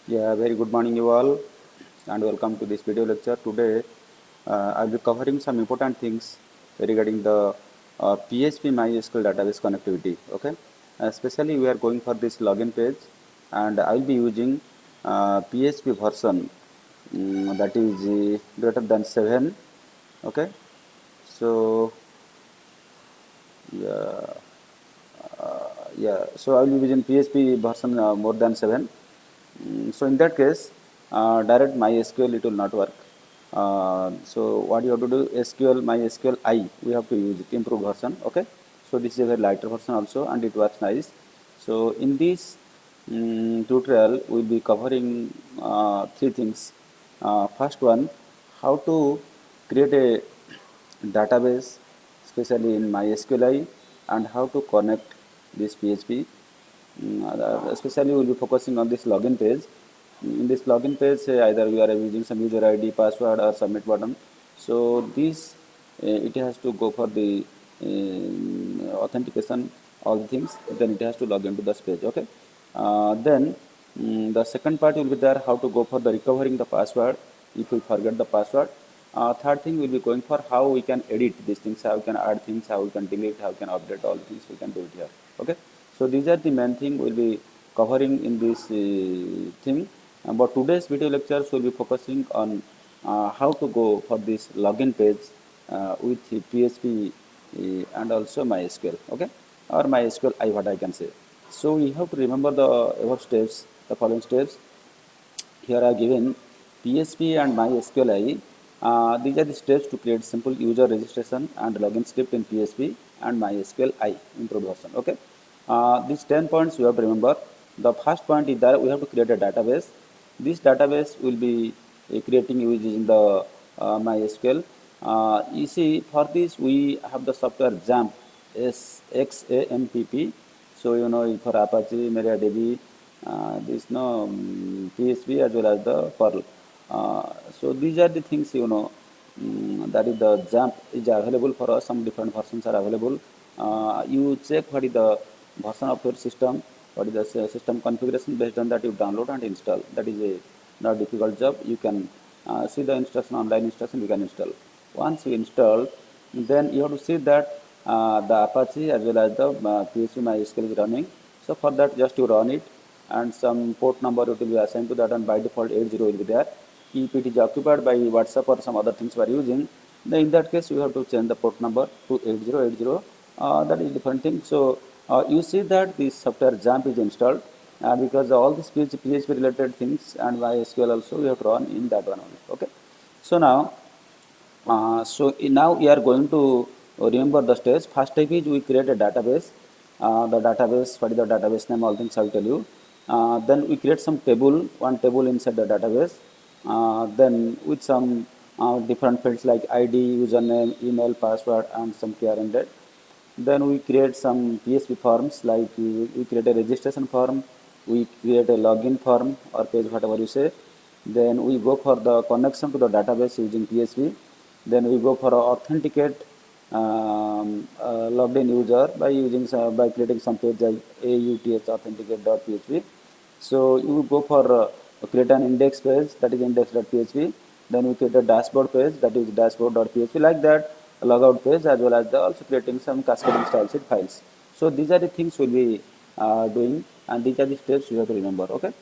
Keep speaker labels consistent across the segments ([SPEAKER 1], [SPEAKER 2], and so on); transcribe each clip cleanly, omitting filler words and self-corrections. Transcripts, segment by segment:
[SPEAKER 1] Yeah, very good morning, you all, and welcome to this video lecture. Today, I'll be covering some important things regarding the PHP MySQL database connectivity. Okay, especially we are going for this login page, and I'll be using PHP version that is greater than 7. Okay, so yeah, so I'll be using PHP version more than 7. So in that case, direct MySQL it will not work. So what you have to do, SQL MySQL I we have to use it, improved version. Okay, so this is a very lighter version also, and it works nice. So in this tutorial, we'll be covering three things. First one, how to create a database, especially in MySQL, and how to connect this PHP. Especially we will be focusing on this login page. In this login page, either we are using some user ID, password, or submit button. So this it has to go for the authentication, all the things. Then it has to log into this page. Okay. Then the second part will be there, how to go for the recovering the password if we forget the password. Third thing will be going for how we can edit these things, how we can add things, how we can delete, how we can update all things we can do it here. Okay, so these are the main thing we'll be covering in this thing. But today's video lectures will be focusing on how to go for this login page with PHP and also MySQL. Okay, or MySQL I what I can say. So we have to remember the above steps, the following steps. Here are given PHP and MySQL. These are the steps to create simple user registration and login script in PHP and MySQL improved version. Okay. These 10 points you have to remember. The first point is that we have to create a database. This database will be creating using the MySQL. You see, for this we have the software XAMPP, XAMPP. So you know for Apache, MariaDB, this no PHP as well as the Perl. So these are the things that is the XAMPP is available for us. Some different versions are available. You check what is the version of your system, what is the system configuration. Based on that you download and install. That is a not difficult job. You can see the instruction, online instruction you can install. Once you install, then you have to see that the Apache as well as the PHP MySQL is running. So for that just you run it, and some port number it will be assigned to that, and by default 80 will be there. If it is occupied by WhatsApp or some other things we are using, then in that case you have to change the port number to 8080. That is different thing. So you see that this software XAMPP is installed, because all these PHP related things and MySQL also we have to run in that one only. Okay. So now now we are going to remember the steps. First step is we create a database. The database, what is the database name, all things I will tell you. Then we create some table, one table inside the database. Then with some different fields like ID, username, email, password, and some care and date. Then we create some PHP forms, like we create a registration form, we create a login form or page, whatever you say. Then we go for the connection to the database using PHP. Then we go for authenticate logged in user by using by creating some page like auth authenticate.php. So you go for create an index page, that is index.php. Then we create a dashboard page, that is dashboard.php. Like that, a logout page, as well as also creating some cascading style sheet files. So these are the things we'll be doing, and these are the steps you have to remember. Okay.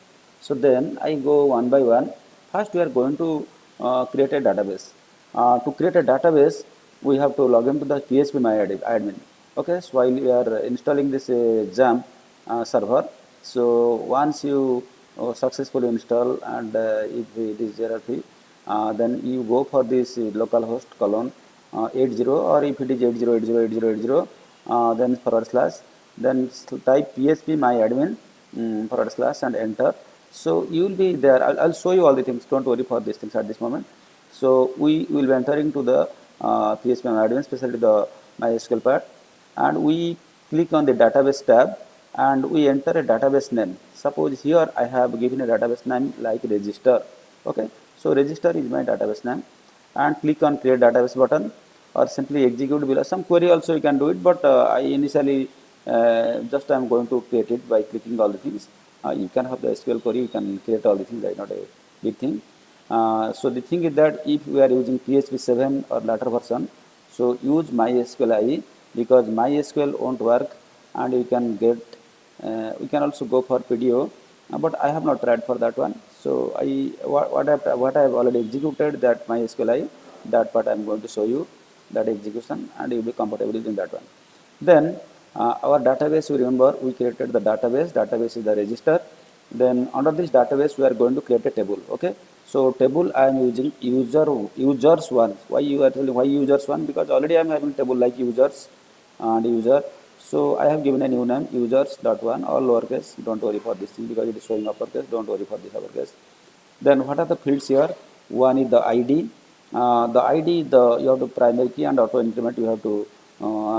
[SPEAKER 1] So then I go one by one. First, we are going to create a database. To create a database, we have to log into the PHP admin. Okay, so while we are installing this XAMPP server, so once you successfully install, and if it is error free, then you go for this localhost colon 80, or if it is 80808080, then forward slash, then type PHP my admin forward slash and enter. So you will be there. I'll show you all the things. Don't worry for these things at this moment. So we will be entering to the PHP admin, especially the MySQL part, and we click on the database tab, and we enter a database name. Suppose here I have given a database name like register. Okay, so register is my database name, and click on create database button, or simply execute below. Some query also you can do it, but I initially just I am going to create it by clicking all the things. You can have the SQL query, you can create all the things, that's not a big thing. So the thing is that if we are using PHP 7 or later version, so use MySQL IE, because MySQL won't work, and you can get, we can also go for PDO, but I have not tried for that one. So what I have already executed that MySQL IE, that part I am going to show you, that execution, and you will be comfortable using that one. Then our database, you remember we created the database is the register. Then under this database we are going to create a table. Okay, so table I am using users one. Why you are telling why users one? Because already I am having table like users and user. So I have given a new name, users dot one, all lowercase. Don't worry for this thing because it is showing uppercase. Don't worry for this uppercase. Then what are the fields here? One is the ID. The ID, you have to primary key and auto increment. You have to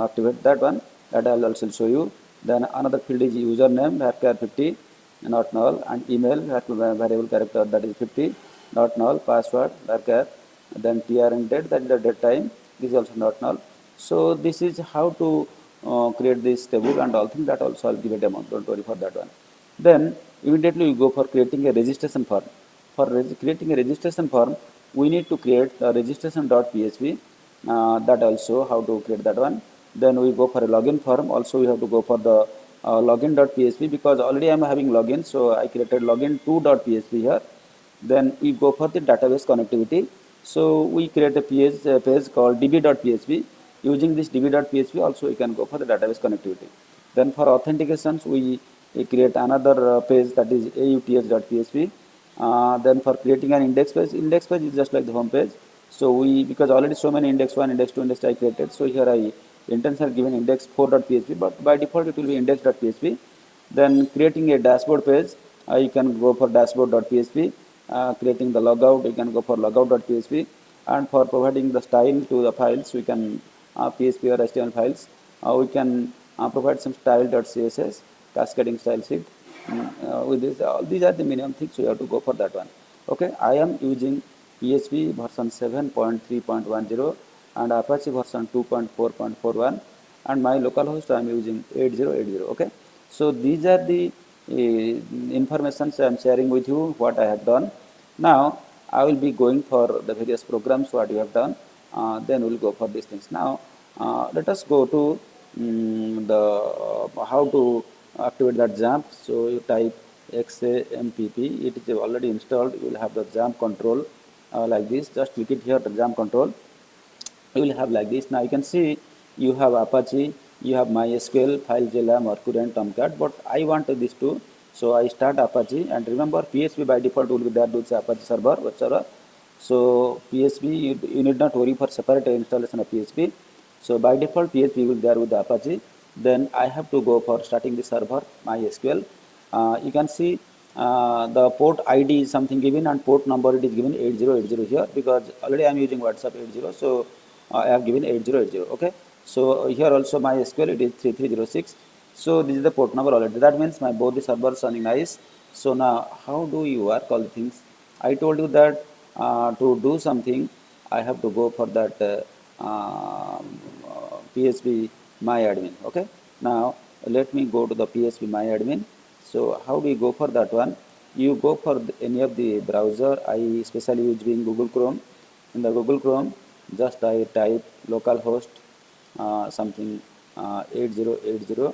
[SPEAKER 1] activate that one. That I will also show you. Then another field is username, varchar 50, not null, and email, variable character, that is 50, not null. Password, varchar. Then tr and date, that is the date time. This is also not null. So this is how to create this table and all things. That also I will give a demo. Don't worry for that one. Then immediately you go for creating a registration form. For creating a registration form, we need to create the registration.php. That also how to create that one. Then we go for a login form. Also we have to go for the login.php, because already I am having login. So I created login2.php here. Then we go for the database connectivity. So we create a page called db.php. Using this db.php also we can go for the database connectivity. Then for authentications we create another page, that is auth.php. Then for creating an index page is just like the home page. So because already so many index 1, index 2, index 3 I created. So here I intentionally given index 4.php, but by default it will be index.php. Then creating a dashboard page, you can go for dashboard.php. Creating the logout, you can go for logout.php. And for providing the style to the files, we can PHP or HTML files, we can provide some style.css, cascading style sheet. With this, these are the minimum things we have to go for that one. Okay, I am using PHP version 7.3.10 and Apache version 2.4.41, and my localhost I am using 8080. Okay, so these are the informations I am sharing with you what I have done. Now I will be going for the various programs what you have done. Then we will go for these things. Now let us go to the how to activate that XAMPP. So you type XAMPP. It is already installed. You will have the XAMPP control like this. Just click it here, the XAMPP control. You will have like this. Now you can see you have Apache, you have MySQL, FileZilla, Mercury, and Tomcat. But I want this too. So I start Apache, and remember PHP by default will be there with Apache server, web server. So PHP, you need not worry for separate installation of PHP. So by default PHP will be there with the Apache. Then I have to go for starting the server MySQL. You can see the port ID is something given, and port number it is given 8080 here, because already I am using WhatsApp 80. So I have given 8080. Okay. So here also MySQL it is 3306. So this is the port number already. That means my both the servers running nice. So now how do you work all the things? I told you that to do something I have to go for that PHP myadmin. Okay. Now let me go to the PHP myadmin. So how do you go for that one? You go for any of the browser. I especially use being Google Chrome. In the Google Chrome, just I type localhost something 8080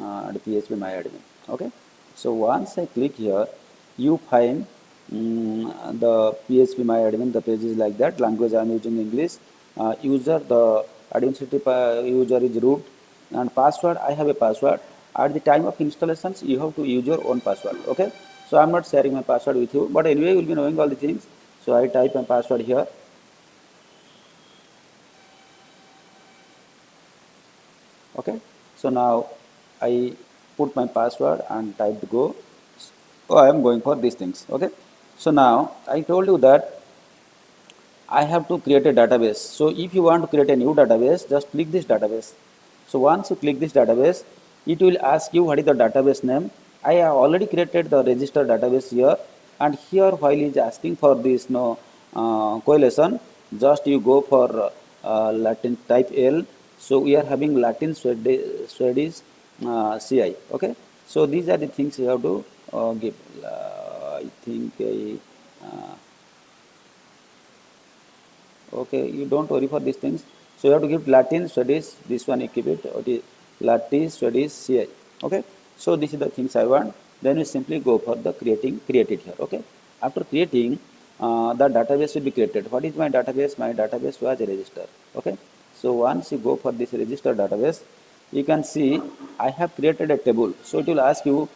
[SPEAKER 1] and PHP myadmin. Okay. So once I click here, you find the PHP myadmin. The page is like that. Language I am using English. User, the administrative user is root, and password I have a password. At the time of installations, you have to use your own password. Okay. So I am not sharing my password with you, but anyway you will be knowing all the things. So I type my password here. Okay. So now I put my password and type go. So I am going for these things. Okay. So now I told you that I have to create a database. So if you want to create a new database, just click this database. So once you click this database, it will ask you what is the database name. I have already created the register database here, and here while it is asking for this correlation, just you go for Latin type L. So we are having Latin Swedish CI. Okay. So these are the things you have to give I think uh, okay, you don't worry for these things. So you have to give Latin studies, this one you keep it, okay, Latin studies CI. Okay, so this is the things I want. Then you simply go for the create it here. Okay, after creating, the database will be created. What is my database? My database was a register. Okay, so once you go for this register database, you can see I have created a table. So it will ask you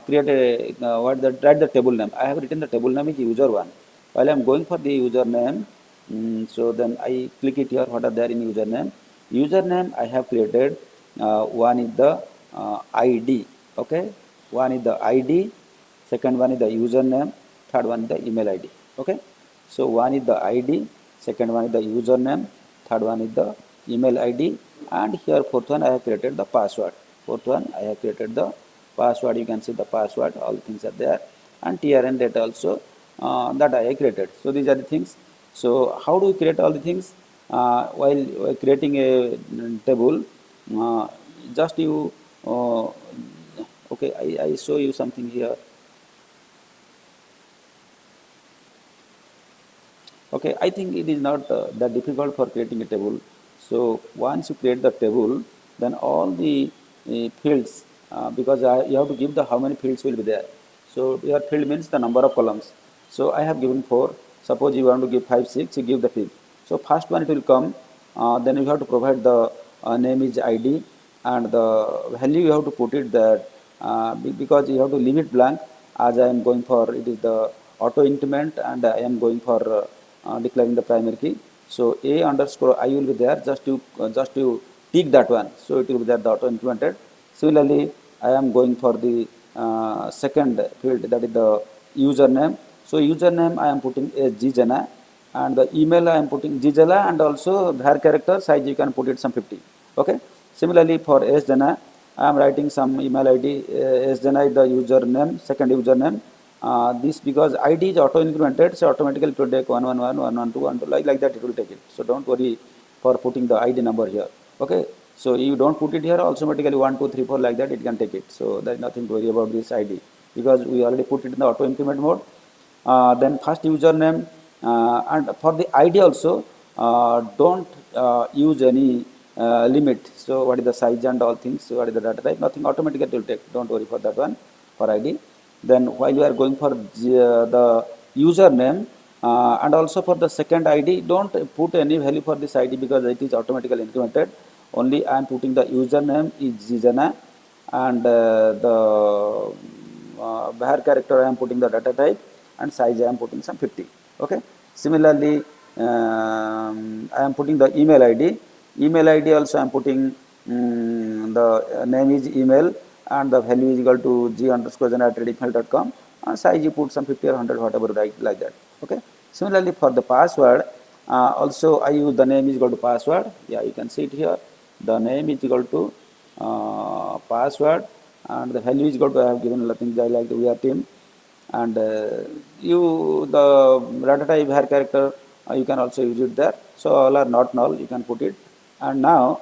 [SPEAKER 1] create a write the table name. I have written the table name is user one. While I am going for the username, so then I click it here. What are there in username? Username I have created. One is the ID. Okay, one is the ID. Second one is the username. Third one is the email ID. Okay, so one is the ID. Second one is the username. Third one is the email ID. And here fourth one I have created the password. Fourth one I have created the password. You can see the password. All things are there. And TRN data also that I have created. So these are the things. So how do we create all the things? While creating a table, uh, just you, okay, I show you something here. Okay, I think it is not that difficult for creating a table. So once you create the table, then all the fields, because you have to give the how many fields will be there. So your field means the number of columns. So I have given 4. Suppose you want to give 5, 6, you give the field. So first one it will come, then you have to provide the name is ID, and the value you have to put it there, because you have to leave it blank, as I am going for it is the auto increment, and I am going for declaring the primary key. So a underscore I will be there, just to tick that one. So it will be there the auto implemented. Similarly, I am going for the second field, that is the username. So username I am putting as Gjana, and the email I am putting Gjala, and also var character size you can put it some 50. Okay. Similarly for Sjana, I am writing some email ID. Sjana is the username, second username. This because ID is auto incremented, so automatically it will take 111, 112, 112, like that it will take it. So don't worry for putting the ID number here. Okay, so you don't put it here, automatically 1, 2, 3, 4 like that it can take it. So there is nothing to worry about this ID, because we already put it in the auto increment mode. Then first username, and for the ID also, don't use any limit. So what is the size and all things, so what is the data type, nothing, automatically it will take, don't worry for that one for ID. Then while you are going for the username, and also for the second ID, don't put any value for this ID, because it is automatically incremented. Only I am putting the username is Zizana, and the var character I am putting the data type, and size I am putting some 50. Okay. Similarly, I am putting the email ID. Email ID also I am putting, the name is email, and the value is equal to g underscore @redemail.com, and size you put some 50 or 100, whatever, like that. Okay. Similarly for the password, also I use the name is equal to password. Yeah, you can see it here. The name is equal to password, and the value is equal to, I have given nothing like we are team, and you the data type var character, you can also use it there. So all are not null, you can put it. And now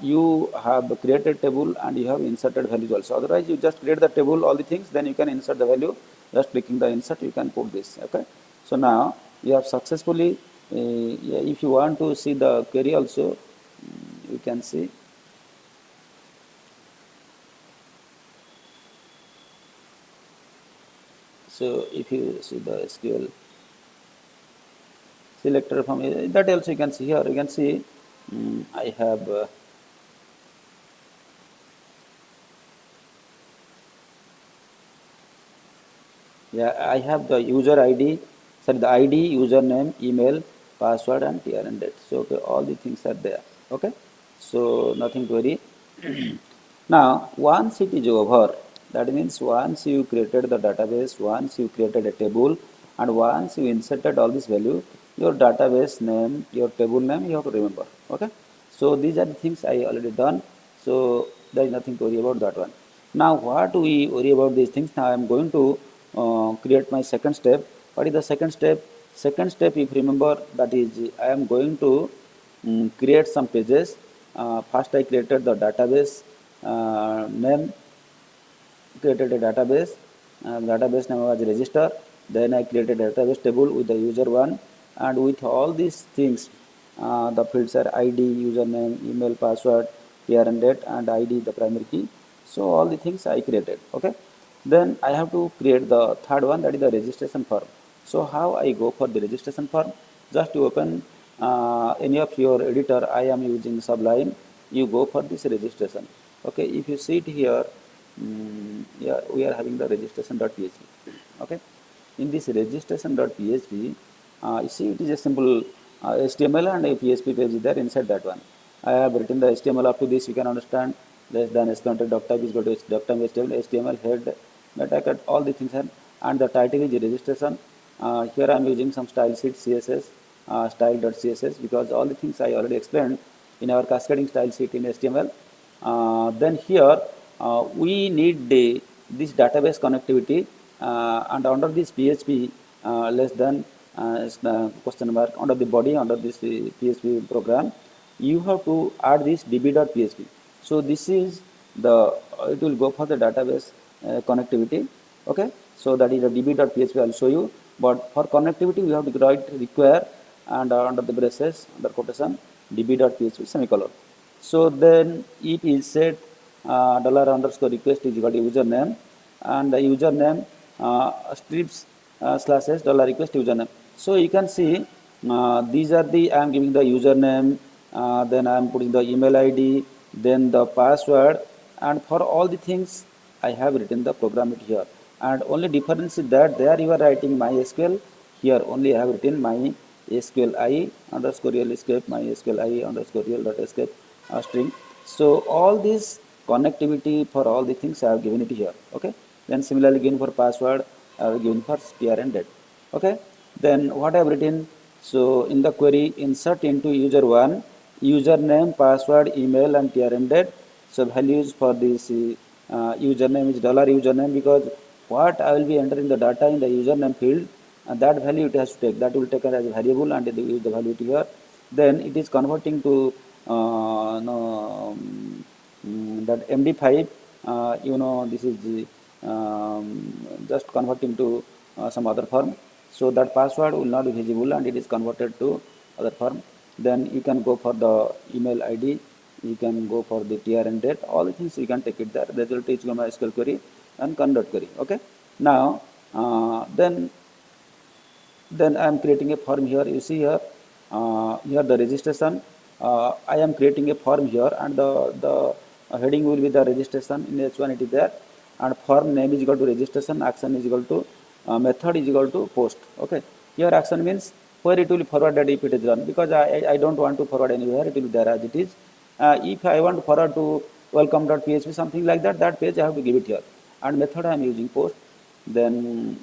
[SPEAKER 1] you have created table, and you have inserted values also. Otherwise you just create the table, all the things, then you can insert the value, just clicking the insert you can put this. Okay. So now you have successfully, yeah, if you want to see the query also, you can see. So if you see the SQL selector from that also, you can see here, you can see, I have yeah, I have the user ID, sorry, the ID, username, email, password, and TRN date. So okay, all the things are there. Okay, so nothing to worry. Now once it is over, that means once you created the database, once you created a table, and once you inserted all this value, your database name, your table name, you have to remember. Okay, so these are the things I already done. So there is nothing to worry about that one. Now what we worry about these things, now I am going to create my second step. What is the second step? Second step, if you remember, that is I am going to create some pages. First I created the database name, created a database, database name was register. Then I created a database table with the user one, and with all these things, the fields are ID, username, email, password, year and date, and ID the primary key. So all the things I created. Okay. Then I have to create the third one, that is the registration form. So how I go for the registration form? Just to open any of your editor. I am using Sublime. You go for this registration. Okay. If you see it here, yeah, we are having the registration.php. Okay. In this registration.php, you see it is a simple HTML and a PHP page is there inside that one. I have written the HTML up to this. You can understand less than s doc type is equal to doc type HTML head meta cut all the things are, and the title is registration. Here I am using some style sheet CSS style.css because all the things I already explained in our cascading style sheet in HTML. Then here we need this database connectivity, and under this PHP less than question mark under the body under this PHP program, you have to add this db.php. So this is the it will go for the database connectivity. Okay, so that is the db.php. I'll show you, but for connectivity we have to write require and under the braces under quotation db.php semicolon. So then if is set dollar underscore request is equal to username, and the username strips slashes dollar request username. So you can see these are the I am giving the username, then I am putting the email ID, then the password, and for all the things I have written the program it here. And only difference is that there you are writing MySQL, here only I have written my SQLi underscore real escape, my SQLi underscore real dot escape string. So all this connectivity for all the things I have given it here. Okay. Then similarly given for password I have given for str and date. Okay. Then what I have written, so in the query insert into user one username, password, email, and tr and date. So values for this username is dollar username, because what I will be entering the data in the username field, and that value it has to take, that will take as a variable and use the value here. Then it is converting to no, that MD5, this is the, just converting to some other form. So that password will not be visible and it is converted to other form. Then you can go for the email ID, you can go for the tr and date, all the things you can take it there. Result is MySQL query and convert query. Okay. Now then I am creating a form here. You see here, here the registration. I am creating a form here, and the heading will be the registration. In H1 it is there, and form name is equal to registration, action is equal to method is equal to post. Okay. Here action means where it will be forwarded if it is run, because I don't want to forward anywhere. It will be there as it is. If I want to forward to welcome.php something like that, that page I have to give it here. And method I am using post. Then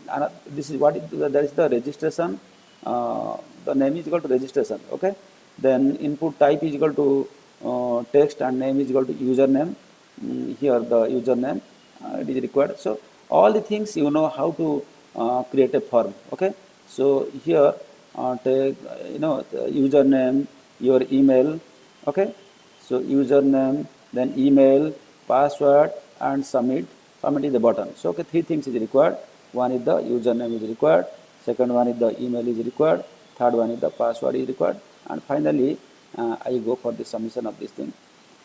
[SPEAKER 1] this is what that is the registration. The name is equal to registration. Okay. Then input type is equal to text, and name is equal to username. Here the username it is required. So all the things you know how to create a form. Okay. So here take the username, your email. Okay. So username, then email, password, and submit. Submit is the button. So okay, three things is required. One is the username is required. Second one is the email is required. Third one is the password is required. And finally, I go for the submission of this thing.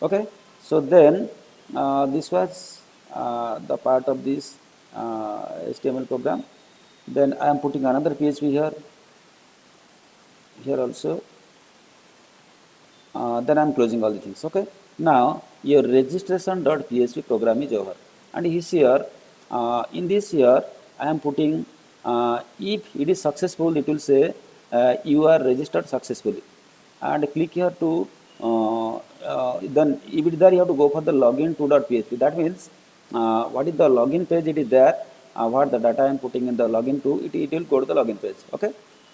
[SPEAKER 1] Okay. So then this was the part of this HTML program. Then I am putting another PHP here. Here also. Then I am closing all the things. Okay. Now your registration.php program is over, and here in this here I am putting if it is successful, it will say you are registered successfully, and click here to then if it is there you have to go for the login to.php. That means what is the login page, it is there, what the data I am putting in the login to, it will go to the login page. Okay.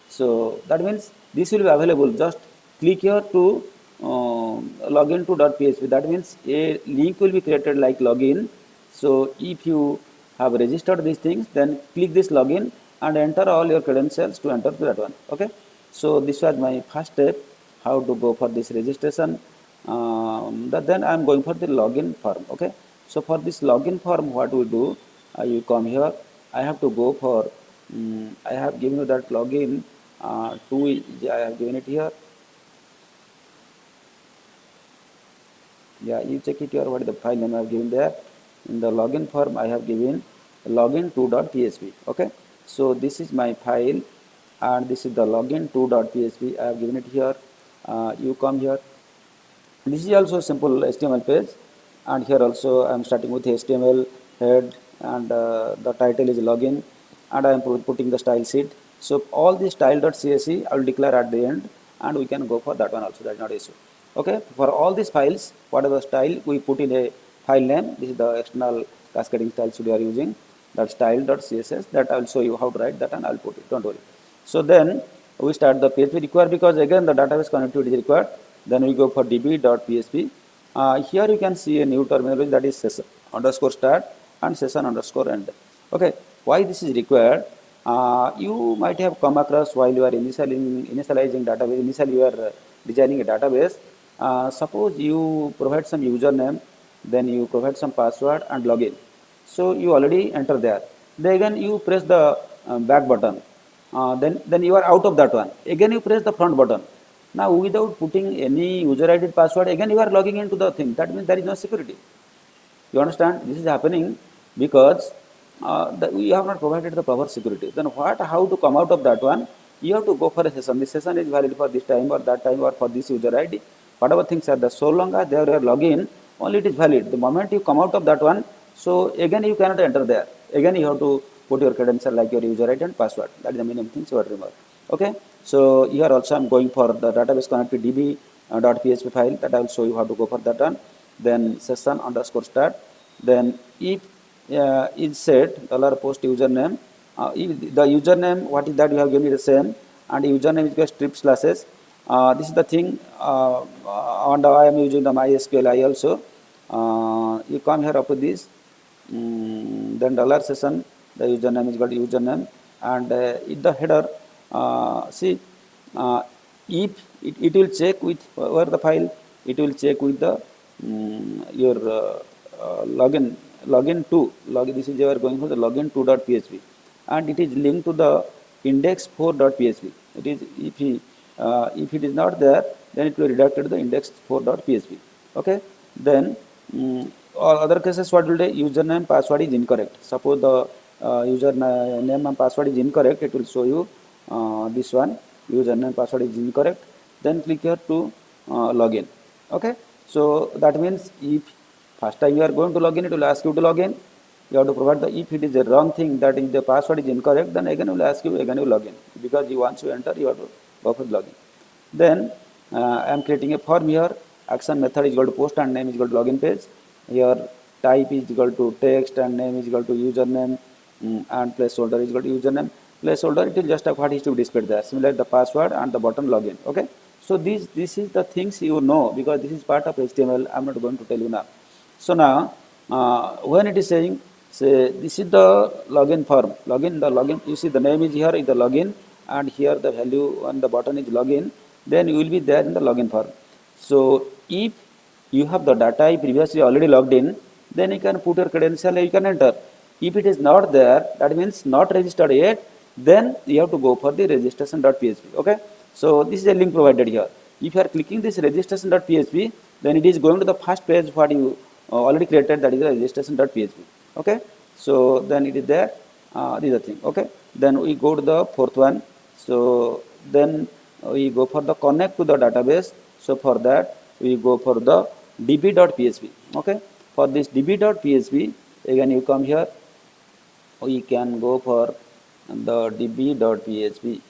[SPEAKER 1] So that means this will be available. Just click here to login to.php. That means a link will be created like login. So if you have registered these things, then click this login and enter all your credentials to enter to that one. Okay. So this was my first step, how to go for this registration. Then I am going for the login form. Okay. So for this login form, what we do, you come here, I have to go for, I have given you that login to, I have given it here. Yeah, you check it here, what is the file name I have given there. In the login form, I have given login2.php. Okay, so this is my file, and this is the login2.php. I have given it here. You come here. This is also simple HTML page, and here also I am starting with HTML head, and the title is login, and I am putting the style sheet. So all the style.csv I will declare at the end, and we can go for that one also. That is not issue. Okay, for all these files, whatever style we put in a file name, this is the external cascading styles we are using. That style.css, that I will show you how to write that, and I will put it. Don't worry. So then we start the PHP required, because again the database connectivity is required. Then we go for db.php. Here you can see a new terminology, that is session underscore start and session underscore end. Okay, why this is required? You might have come across while you are initializing database, initially you are designing a database. Suppose you provide some username, then you provide some password and login. So you already enter there. Then again you press the back button. Then you are out of that one. Again you press the front button. Now without putting any user ID password, again you are logging into the thing. That means there is no security. You understand? This is happening because we have not provided the proper security. Then how to come out of that one? You have to go for a session. This session is valid for this time or that time or for this user ID. Whatever things are there, so long as they are login, only it is valid. The moment you come out of that one, so again you cannot enter there. Again you have to put your credential like your user ID and password. That is the minimum things you have to remember. Okay. So here also I am going for the database connected db.php file, that I will show you how to go for that one. Then session underscore start. Then if is set $post username. If the username, what is that you have given it the same, and username is strip slashes. This is the thing, and I am using the MySQL I also. You come here up to this, then $session, the username is called username, and in the header, see, if it will check with where the file, it will check with the your login. This is you are going for the login2.php, and it is linked to the index4.php. It is if it is not there, then it will redirect to the index4.php. Okay, then or other cases, what will do? Username password is incorrect. Suppose the username and password is incorrect, it will show you this one, username password is incorrect. Then click here to login. Okay, so that means if first time you are going to login, it will ask you to login. You have to provide the, if it is a wrong thing, that if the password is incorrect, then again it will ask you, again you login, because you once you enter, you have to go for login. Then I am creating a form here. Action method is equal to post and name is equal to login page. Here type is equal to text and name is equal to username, and placeholder is equal to username. Placeholder, it is just what is to be displayed there. Similar the password and the button login. Okay. So this is the things you know, because this is part of HTML. I am not going to tell you now. So now when it is saying, say this is the login form, login, you see the name is here is the login, and here the value on the button is login, then you will be there in the login form. So if you have the data, you previously already logged in, then you can put your credential, you can enter. If it is not there, that means not registered yet, then you have to go for the registration.php. Okay, so this is a link provided here. If you are clicking this registration.php, then it is going to the first page what you already created, that is the registration.php. Okay, so then it is there. This is the thing. Okay, then we go to the fourth one. So then we go for the connect to the database. So for that we go for the db.php. Okay, for this db.php, again you come here, we can go for the db.php.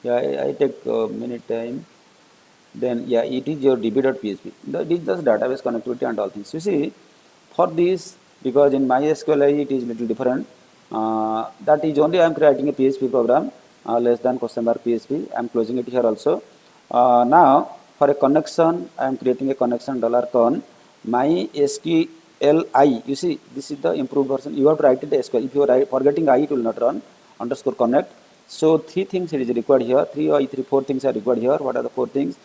[SPEAKER 1] Yeah, I take a minute time. Then yeah, it is your db.php. This is just database connectivity and all things. You see, for this, because in MySQL it is little different. That is only I am creating a PHP program, less than $PHP. I am closing it here also. Now for a connection, I am creating a connection $con MySQLi. You see, this is the improved version. You have to write it SQL. If you are forgetting I, it will not run. Underscore connect. So three things it is required here. Four things are required here. What are the four things?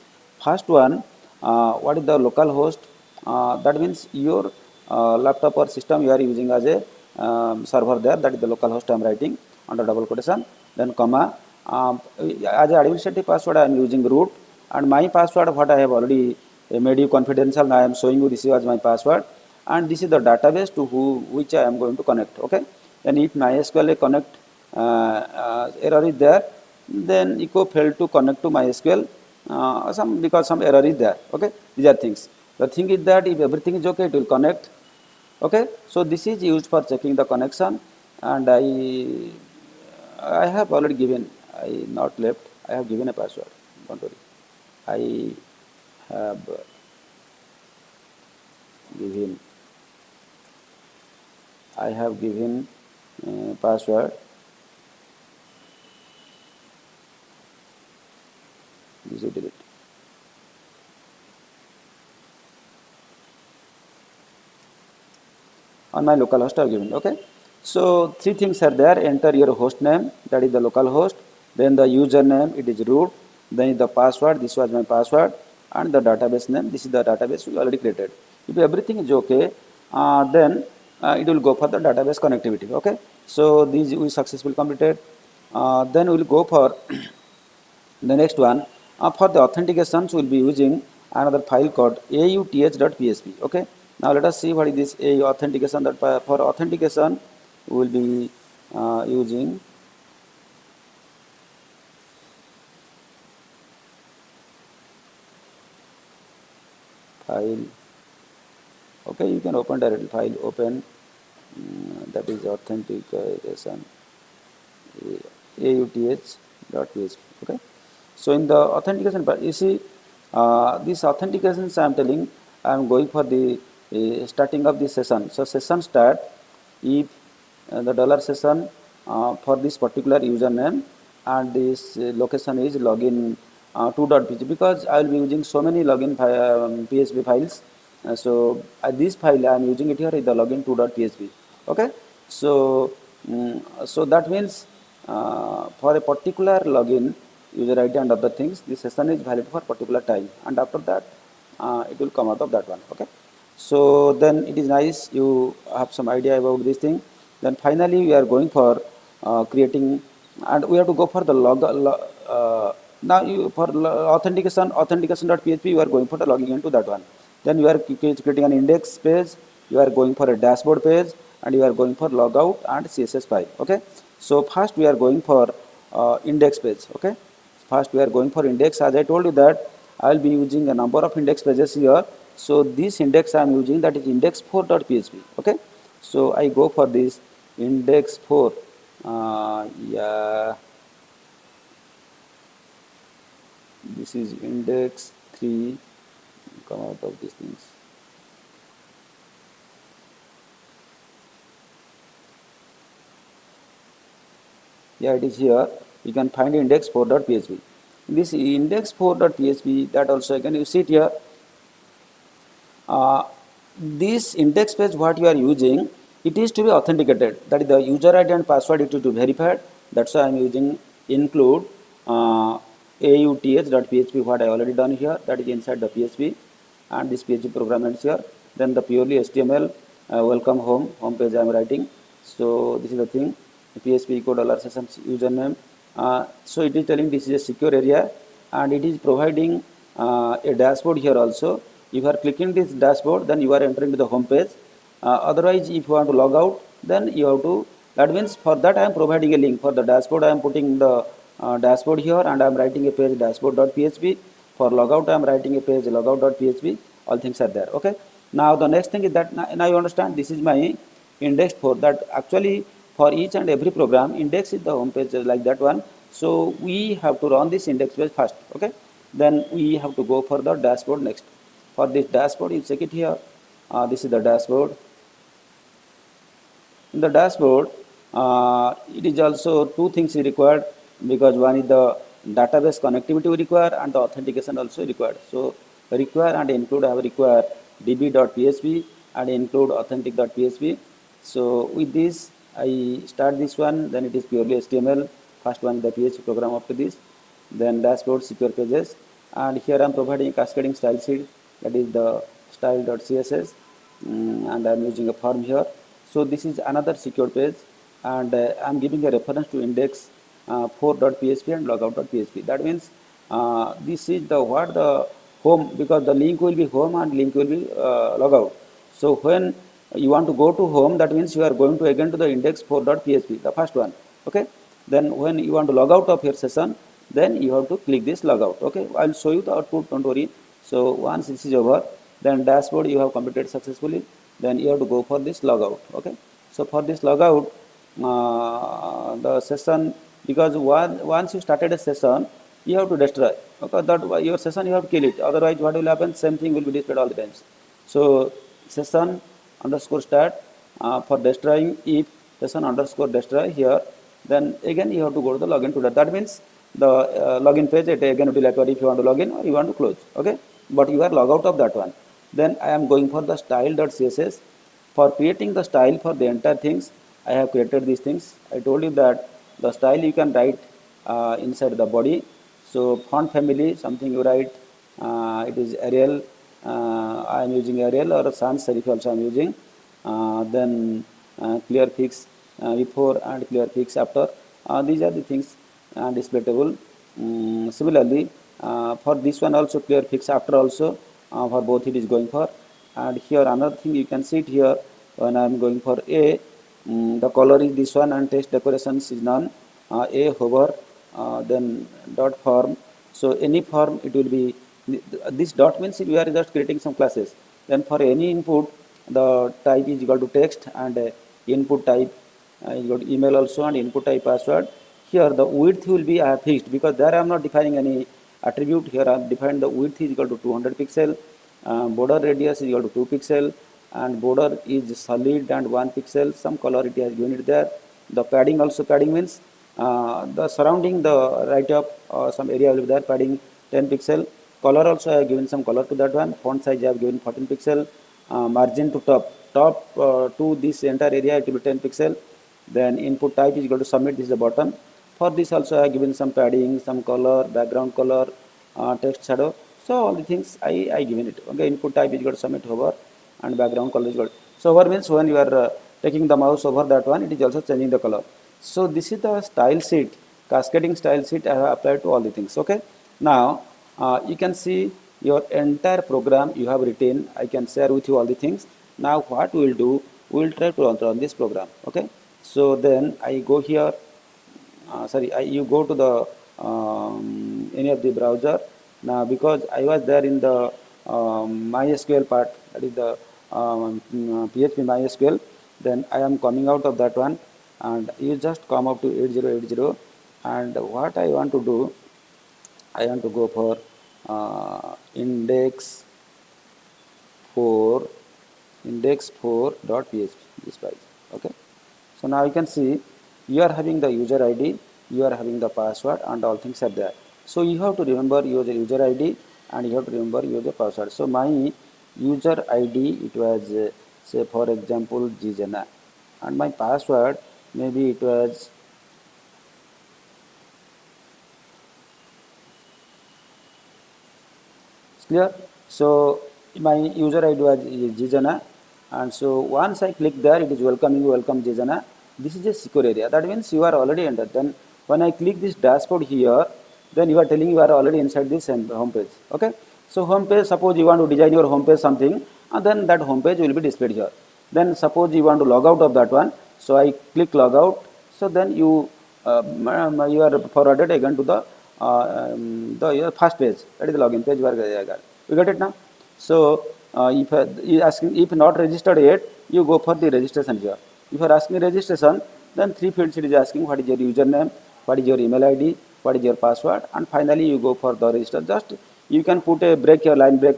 [SPEAKER 1] First one, what is the local host? That means your laptop or system you are using as a server there. That is the local host I am writing under double quotation. Then comma. As a administrative password I am using root, and my password what I have already made you confidential. Now I am showing you this as my password, and this is the database to which I am going to connect. Okay. Then if MySQL connect error is there, then echo failed to connect to MySQL, because some error is there. Okay, these are things. The thing is that if everything is okay, it will connect. Okay, so this is used for checking the connection, and I have already given, I not left, I have given a password. Don't worry, I have given I have given password. This is delete. On my local host I have given. Okay, so three things are there. Enter your host name, that is the local host, then the username, it is root, then is the password, this was my password, and the database name, this is the database we already created. If everything is okay, then it will go for the database connectivity. Okay, so these we successfully completed. Then we will go for the next one. For the authentications we will be using another file called auth.php. Okay, now let us see what is this a authentication. That for authentication we will be using file. Okay, you can open directly file, open, that is authentication auth.php. Okay, so in the authentication part, you see these authentications I am telling, I am going for the starting of the session. So session start if the dollar session for this particular username, and this location is login 2.php, because I will be using so many login PHP files. So this file I am using it here is the login 2.php. Okay, so so that means for a particular login user ID and other things, this session is valid for particular time, and after that it will come out of that one. Okay, so then it is nice you have some idea about this thing. Then finally we are going for creating, and we have to go for the now you for authentication.php you are going for the logging into that one. Then you are creating an index page, you are going for a dashboard page, and you are going for logout and CSS file. Okay, so first we are going for index page. Okay, first we are going for index. As I told you that I will be using a number of index pages here. So this index I am using, that is index4.php. Okay, so I go for this index4. Yeah, this is index3. Come out of these things. Yeah, it is here. You can find index4.php. This index4.php, that also again you see it here. This index page what you are using, it is to be authenticated. That is the user ID and password, it is to be verified. That's why I am using include auth.php, what I already done here, that is inside the PHP, and this PHP program ends here. Then the purely HTML welcome home page I am writing. So this is the thing, PHP echo $sessions username. So it is telling this is a secure area, and it is providing a dashboard here also. If you are clicking this dashboard, then you are entering to the home page. Otherwise, if you want to log out, then you have to, that means for that I am providing a link. For the dashboard I am putting the dashboard here, and I am writing a page dashboard.php. For logout I am writing a page logout.php. All things are there. Okay, now the next thing is that now you understand this is my index 4, that actually for each and every program index is the home page like that one. So we have to run this index page first. Okay, then we have to go for the dashboard next. For this dashboard you check it here. This is the dashboard. In the dashboard it is also two things required, because one is the database connectivity we require, and the authentication also required. So require and include, I have required db.php and include authentic.php. So with this I start this one, then it is purely HTML, First one is the PHP program up to this. Then dashboard, secure pages, and here I am providing cascading style sheet, that is the style.css, and I am using a form here. So this is another secure page, and I am giving a reference to index 4.php and logout.php. That means this is the what the home, because the link will be home and link will be logout. So when you want to go to home, that means you are going to again to the index 4.php, the first one. Okay. Then when you want to log out of your session, then you have to click this logout. Okay. I'll show you the output. Don't worry. So once this is over, then dashboard you have completed successfully. Then you have to go for this logout. Okay. So for this logout, the session, because once you started a session, you have to destroy. Okay. That your session you have to kill it. Otherwise, what will happen? Same thing will be displayed all the times. So session underscore start for destroying, if session underscore destroy here, then again you have to go to the login to that. That means the login page, it again it will appear if you want to login or you want to close. Okay, but you are log out of that one. Then I am going for the style.css. For creating the style for the entire things, I have created these things. I told you that the style you can write inside the body. So font family, something you write, it is Arial. I am using Arial, or sans serif also I am using. Then clear fix before and clear fix after. These are the things display table. Similarly, for this one also clear fix after also, for both it is going for. And here another thing you can see it here, when I am going for A, the color is this one and text decorations is none. A hover, then dot form. So any form it will be, this dot means we are just creating some classes. Then for any input, the type is equal to text, and input type is equal to email also, and input type password. Here the width will be fixed, because there I am not defining any attribute. Here I have defined the width is equal to 200 pixel, border radius is equal to 2 pixel, and border is solid and 1 pixel. Some color it has given it there. The padding also, padding means the surrounding the right up some area will be there, padding 10 pixel. Color also I have given some color to that one. Font size I have given 14 pixel. Margin to top to this entire area it will be 10 pixel. Then input type is equal to submit, this is the bottom. For this also I have given some padding, some color, background color, text shadow. So all the things I given it. Okay, input type is equal to submit hover, and background color is equal. So hover means when you are taking the mouse over that one, it is also changing the color. So this is the style sheet, cascading style sheet I have applied to all the things. Okay. Now you can see your entire program you have written. I can share with you all the things. Now what we will do, we will try to run this program. Okay. So then I go here. You go to the any of the browser. Now because I was there in the MySQL part, that is the PHP MySQL, then I am coming out of that one, and you just come up to 8080, and what I want to do, I want to go for index 4 index4.php, this file. Okay. So now you can see you are having the user ID, you are having the password, and all things are there. So you have to remember your user ID, and you have to remember your password. So my user ID, it was say for example Jijana, and my password maybe it was clear. So my user ID was Jijana, and so once I click there, it is welcoming you, welcome Jijana. This is a secure area. That means you are already entered. Then when I click this dashboard here, then you are telling you are already inside this home page. Okay. So home page, suppose you want to design your home page something, and then that home page will be displayed here. Then suppose you want to log out of that one. So I click log out. So then you are forwarded again to the first page. That is the login page. You get it now? So if you asking if not registered yet, you go for the registration here. If you are asking registration, then 3 fields it is asking: what is your username, what is your email ID, what is your password, and finally you go for the register. Just you can put a break here, line break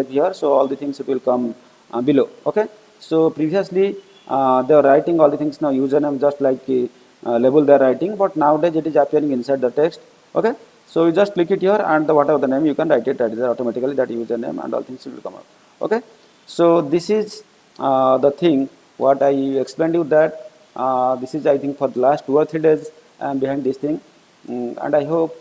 [SPEAKER 1] here. So all the things it will come below. Okay. So previously they are writing all the things. Now username just like label they are writing, but nowadays it is appearing inside the text. Okay. So you just click it here, and whatever the name you can write it there automatically, that username and all things will come out. Okay. So this is the thing what I explained you, that this is I think for the last 2 or 3 days I am behind this thing. And I hope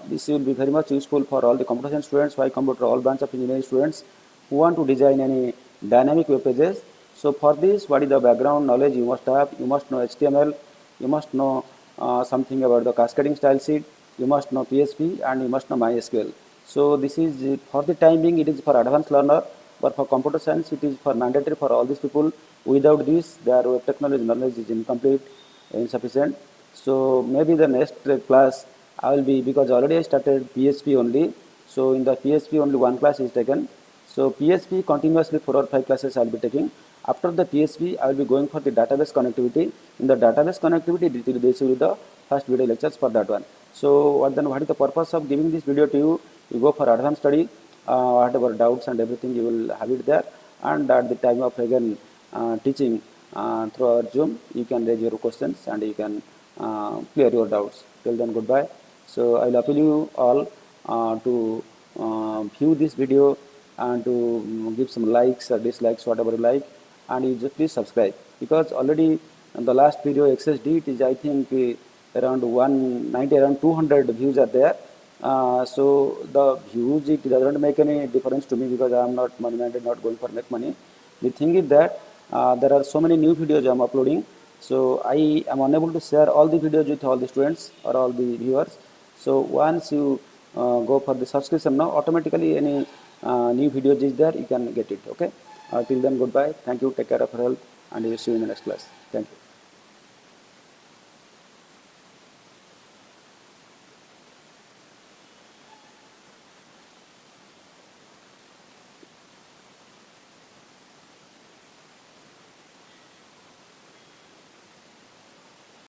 [SPEAKER 1] this will be very much useful for all the computer science students, why computer, all branch of engineering students who want to design any dynamic web pages. So for this, what is the background knowledge you must have? You must know HTML, you must know something about the cascading style sheet, you must know PHP, and you must know MySQL. So this is for the time being, it is for advanced learner, but for computer science, it is for mandatory for all these people. Without this, their web technology knowledge is incomplete, insufficient. So maybe the next class I will be, because already I started PHP only. So in the PHP only one class is taken. So PHP continuously 4 or 5 classes I will be taking. After the PHP, I will be going for the database connectivity. In the database connectivity, this will be the first video lectures for that one. So what is the purpose of giving this video to you? You go for advanced study, whatever doubts and everything you will have it there. And at the time of again teaching through our Zoom, you can raise your questions and you can clear your doubts. Till then, goodbye. So I will appeal you all to view this video and to give some likes or dislikes, whatever you like, and you just please subscribe, because already in the last video XSD, it is I think around 190, around 200 views are there. So the views, it doesn't make any difference to me, because I am not money minded, not going for make money. The thing is that there are so many new videos I am uploading, so I am unable to share all the videos with all the students or all the viewers. So once you go for the subscription now, automatically any new videos is there, you can get it. Okay. Till then, goodbye. Thank you. Take care of your health, and we will see you in the next class. Thank you.